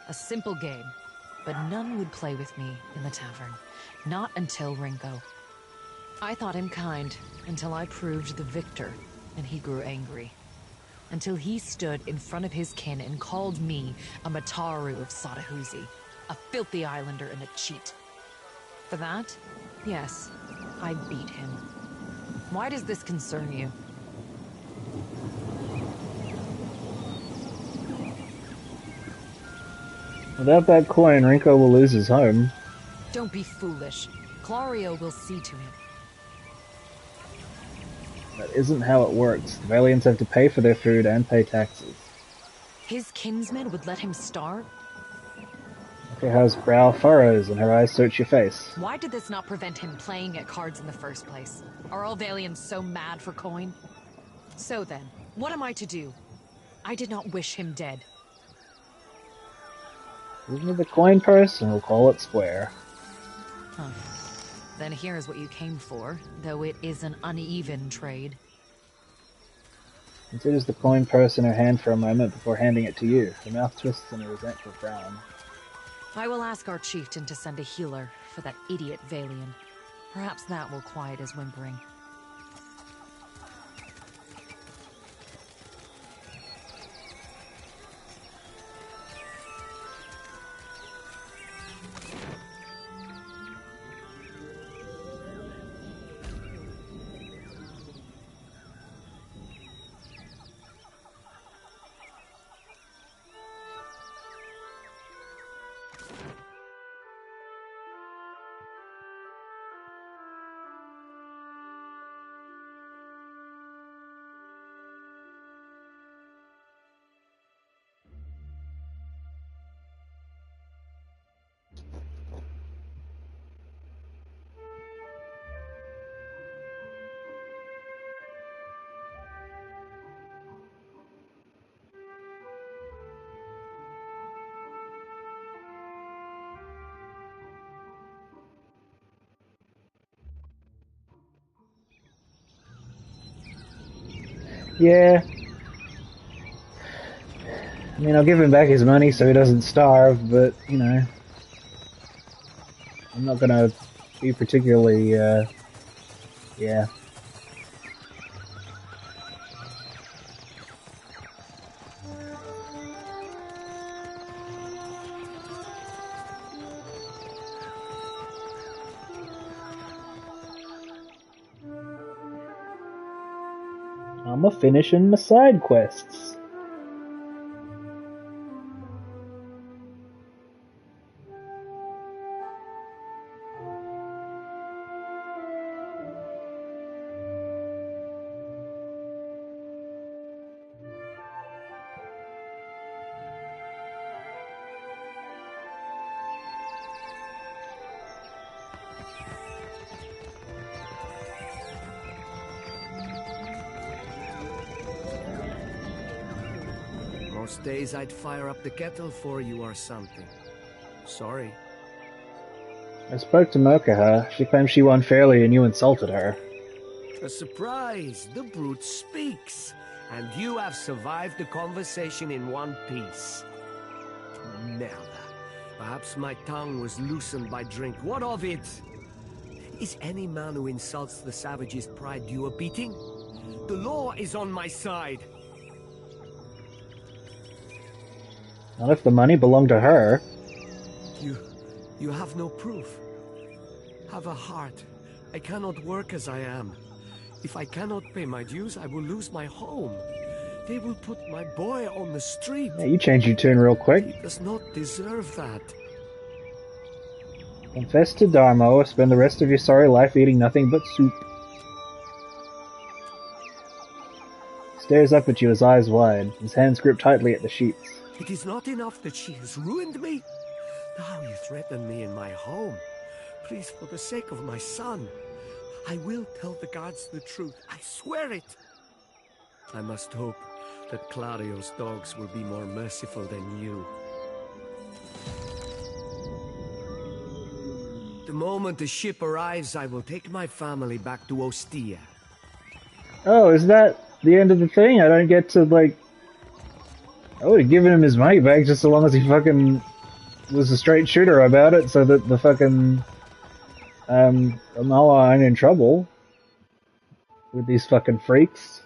A simple game, but none would play with me in the tavern. Not until Rinko. I thought him kind, until I proved the victor, and he grew angry. Until he stood in front of his kin and called me a Mataru of Satahuzi, a filthy islander and a cheat. For that, yes, I beat him. Why does this concern you? Without that coin, Rinko will lose his home. Don't be foolish. Clario will see to him. That isn't how it works. The Valians have to pay for their food and pay taxes. His kinsmen would let him starve? Look at how his brow furrows and her eyes search your face. Why did this not prevent him playing at cards in the first place? Are all Valians so mad for coin? So then, what am I to do? I did not wish him dead. Give me the coin purse and we'll call it square. Huh. Then here's what you came for, though it is an uneven trade. Considers the coin purse in her hand for a moment before handing it to you. Her mouth twists in a resentful frown. I will ask our chieftain to send a healer for that idiot Valian. Perhaps that will quiet his whimpering. Yeah. I mean, I'll give him back his money so he doesn't starve, but, you know, I'm not gonna be particularly, Yeah. I'm a finishing my side quests. Most days I'd fire up the kettle for you or something. Sorry. I spoke to Mokaha. She claims she won fairly and you insulted her. A surprise! The brute speaks! And you have survived the conversation in one piece. Merda. Perhaps my tongue was loosened by drink. What of it? Is any man who insults the savage's pride due a beating? The law is on my side. Not if the money belonged to her. You have no proof. Have a heart. I cannot work as I am. If I cannot pay my dues, I will lose my home. They will put my boy on the street. Yeah, you changed your tune real quick. He does not deserve that. Confess to Darmo or spend the rest of your sorry life eating nothing but soup. Stares up at you, his eyes wide, his hands grip tightly at the sheets. It is not enough that she has ruined me. Now you threaten me in my home. Please, for the sake of my son, I will tell the guards the truth. I swear it. I must hope that Clario's dogs will be more merciful than you. The moment the ship arrives, I will take my family back to Ostia. Oh, is that the end of the thing? I don't get to, like... I would have given him his money back just so long as he fucking was a straight shooter about it, so that the fucking... no, I'm in trouble with these fucking freaks.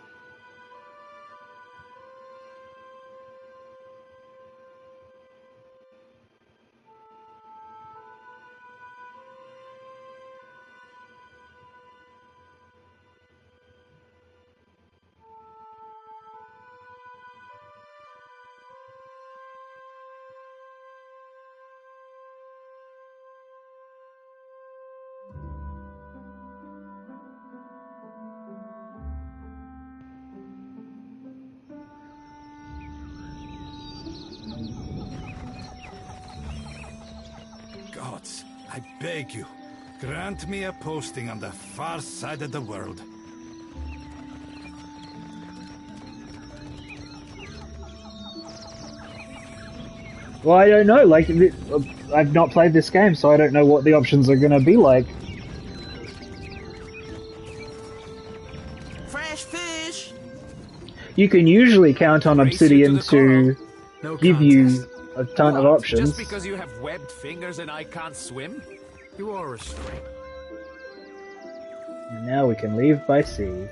Gods, I beg you, grant me a posting on the far side of the world. Well, I don't know, like, I've not played this game, so I don't know what the options are gonna be like. Fresh fish! You can usually count on Obsidian to give you a ton of options. Just because you have webbed fingers and I can't swim? You are restrained. And now we can leave by sea.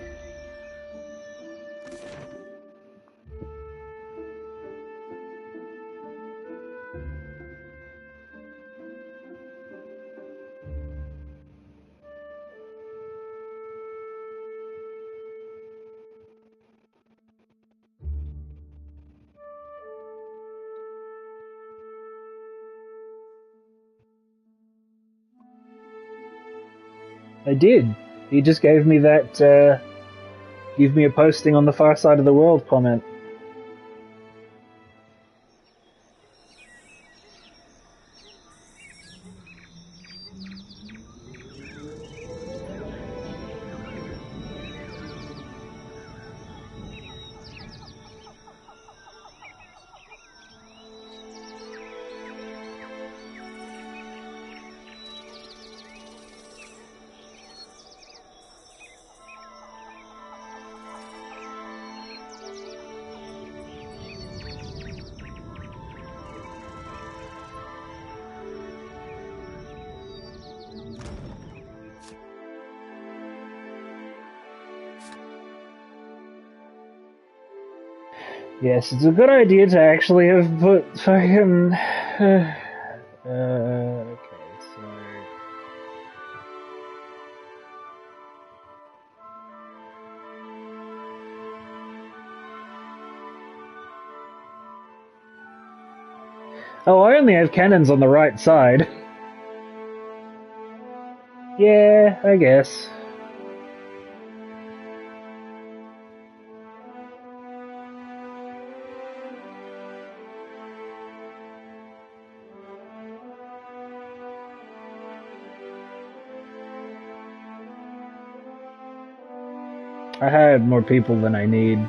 I did. He just gave me that, give me a posting on the far side of the world comment. Yes, it's a good idea to actually have put fucking... okay, so... Oh, I only have cannons on the right side. Yeah, I guess. I had more people than I need.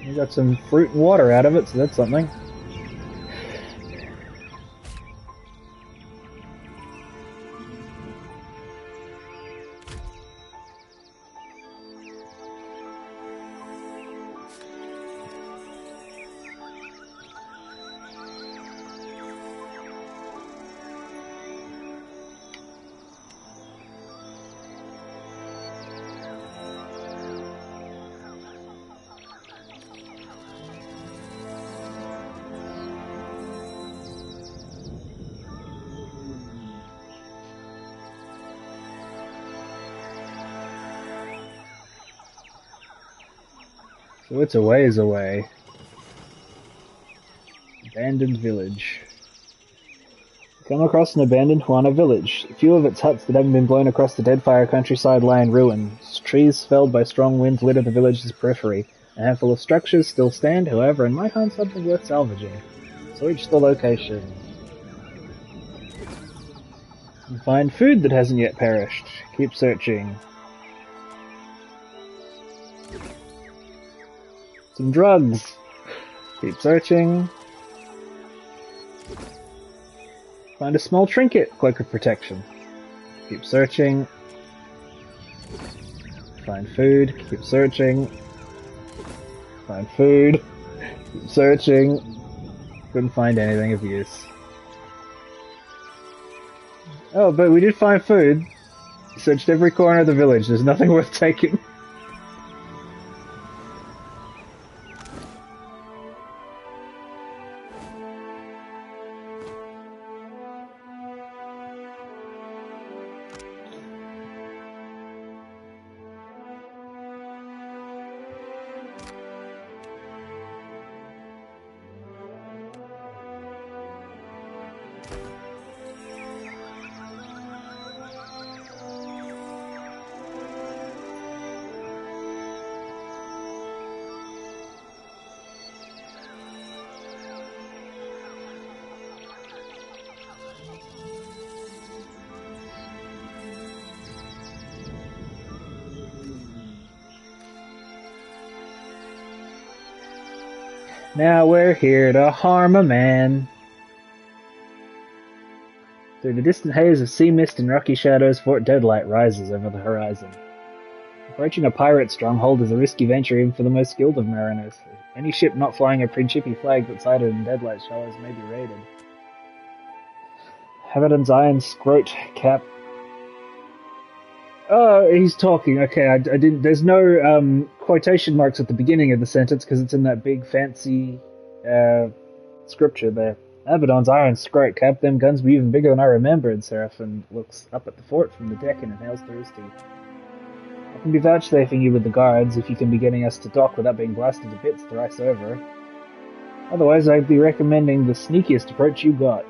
You got some fruit and water out of it, so that's something. So it's a ways away. Abandoned village. Come across an abandoned Juana village. A few of its huts that haven't been blown across the Deadfire countryside lie in ruins. Trees felled by strong winds litter the village's periphery. A handful of structures still stand, however, and might find something worth salvaging. So reach the location. And find food that hasn't yet perished. Keep searching. Some drugs. Keep searching. Find a small trinket. Cloak of protection. Keep searching. Find food. Keep searching. Find food. Keep searching. Couldn't find anything of use. Oh, but we did find food. Searched every corner of the village. There's nothing worth taking. Now we're here to harm a man. Through the distant haze of sea mist and rocky shadows, Fort Deadlight rises over the horizon. Approaching a pirate stronghold is a risky venture even for the most skilled of mariners. Any ship not flying a Principi flag that's sighted in Deadlight shallows may be raided. Abaddon's iron scrote cap. Oh, he's talking. Okay, I didn't. There's no quotation marks at the beginning of the sentence because it's in that big fancy scripture there. Abaddon's iron scrote cap. Them guns be even bigger than I remembered. Seraphim looks up at the fort from the deck and inhales through his teeth. I can be vouchsafing you with the guards if you can be getting us to dock without being blasted to bits thrice over. Otherwise, I'd be recommending the sneakiest approach you got.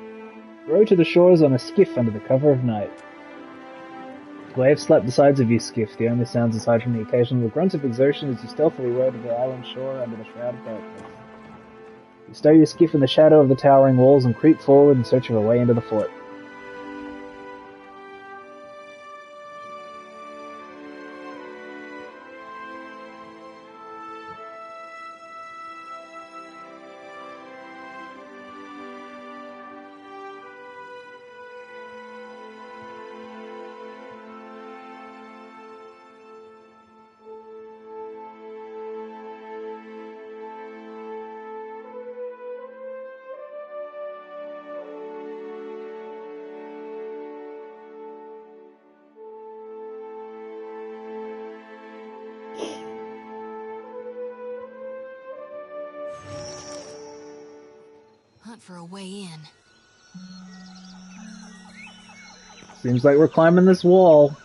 Row to the shores on a skiff under the cover of night. Waves slap the sides of your skiff, the only sounds aside from the occasional grunt of exertion as you stealthily row to the island shore under the shroud of darkness. You stow your skiff in the shadow of the towering walls and creep forward in search of a way into the fort. Hunt for a way in. Seems like we're climbing this wall.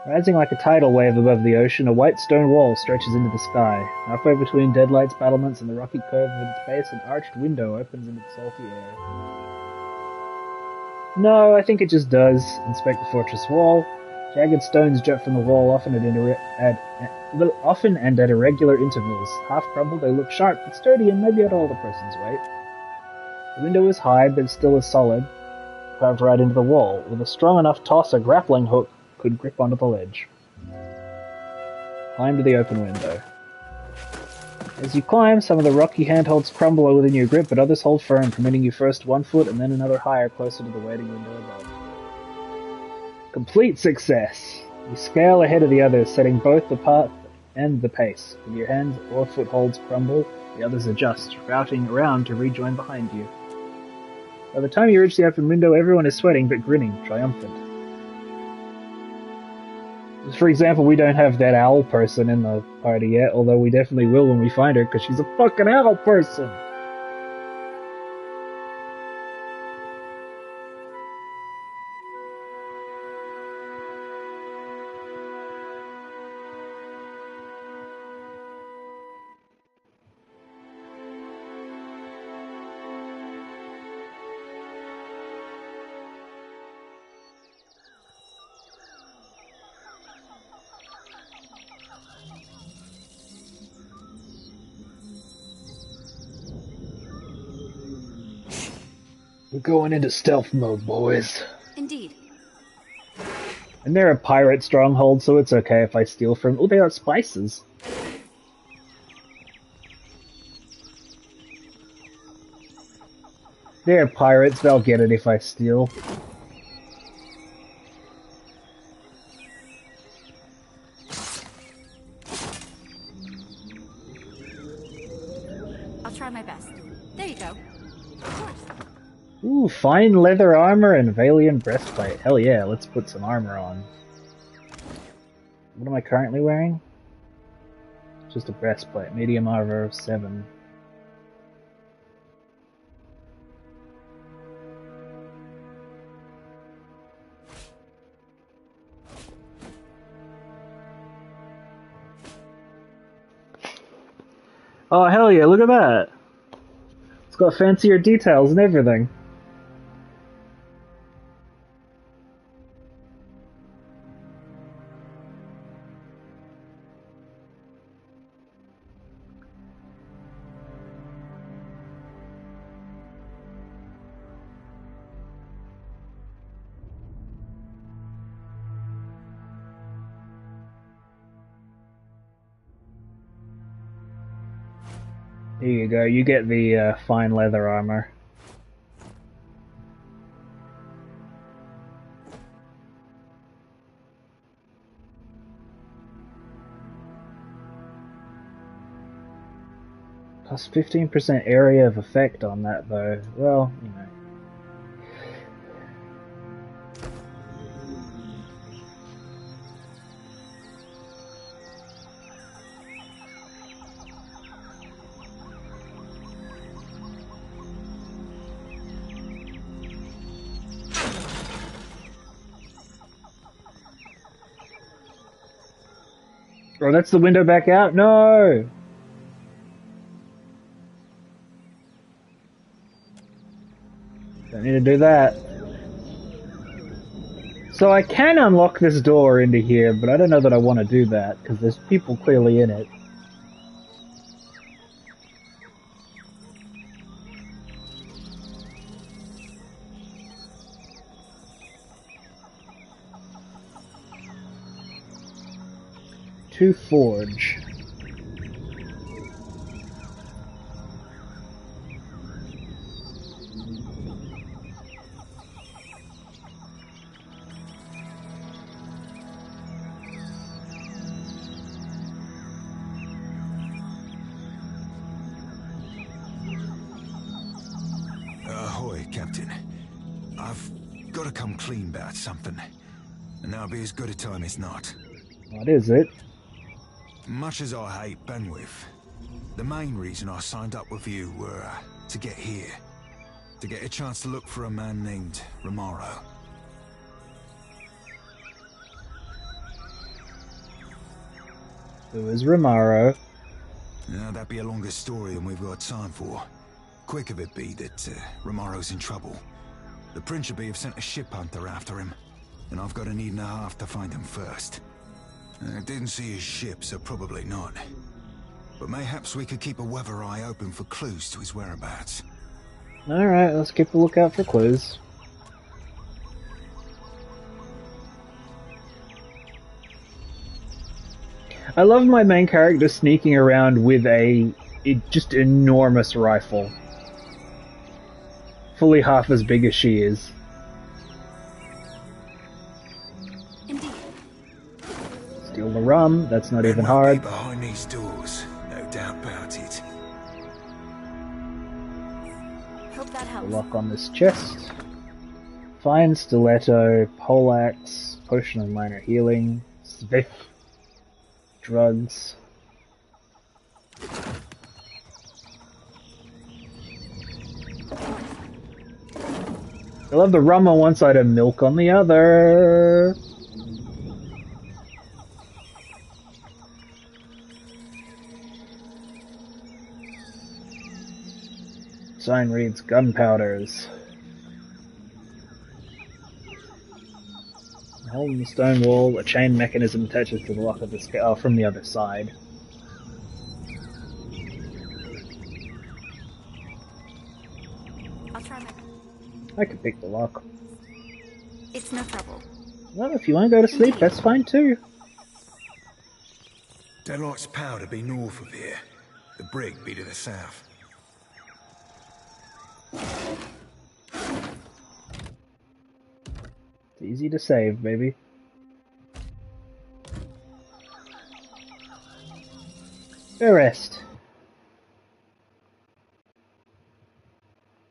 Rising like a tidal wave above the ocean, a white stone wall stretches into the sky. Halfway between Deadlight's battlements and the rocky curve of its base, an arched window opens into the salty air. No, I think it just does. Inspect the fortress wall. Jagged stones jut from the wall, often and at irregular intervals. Half crumbled, they look sharp but sturdy and maybe at all the person's weight. The window is high, but still is solid, carved right into the wall. With a strong enough toss, a grappling hook could grip onto the ledge. Climb to the open window. As you climb, some of the rocky handholds crumble within your grip, but others hold firm, permitting you first 1 foot and then another higher, closer to the waiting window above. Complete success! You scale ahead of the others, setting both the path and the pace. With your hands or footholds crumble, the others adjust, routing around to rejoin behind you. By the time you reach the open window, everyone is sweating but grinning, triumphant. For example, we don't have that owl person in the party yet, although we definitely will when we find her, because she's a fucking owl person! We're going into stealth mode, boys. Indeed. And they're a pirate stronghold, so it's okay if I steal from... Oh, they got spices. They're pirates, they'll get it if I steal. I'll try my best. There you go. Of course. Ooh, fine leather armor and Valiant breastplate. Hell yeah, let's put some armor on. What am I currently wearing? Just a breastplate. Medium armor 7. Oh hell yeah, look at that! It's got fancier details and everything. Here you go, you get the fine leather armor. Plus 15% area of effect on that though. Well, you know. Oh, that's the window back out? No! Don't need to do that. So I can unlock this door into here, but I don't know that I want to do that, because there's people clearly in it. To forge. Ahoy, Captain. I've got to come clean about something, and that'll be as good a time as not. What is it? Much as I hate Benwith, the main reason I signed up with you were to get here. To get a chance to look for a man named Romaro. Who is Romaro? Now, that'd be a longer story than we've got time for. Quick of it be that Romaro's in trouble. The Principe have sent a ship hunter after him, and I've got an evening and a half to find him first. I didn't see his ship, so probably not. But mayhaps we could keep a weather eye open for clues to his whereabouts. Alright, let's keep a lookout for clues. I love my main character sneaking around with a just enormous rifle. Fully half as big as she is. Steal the rum, that's not even hard. Behind these doors, no doubt about it. Hope that helps. Lock on this chest. Fine stiletto, poleaxe, potion of minor healing, sviff, drugs. I love the rum on one side and milk on the other. Sign reads gunpowders. A hole in the stone wall, a chain mechanism attaches to the lock of the scale from the other side. I'll try my... I can pick the lock. It's no trouble. Well, if you want to go to sleep, that's fine too. Deadlight's powder be north of here. The brig be to the south. It's easy to save, baby. Go rest.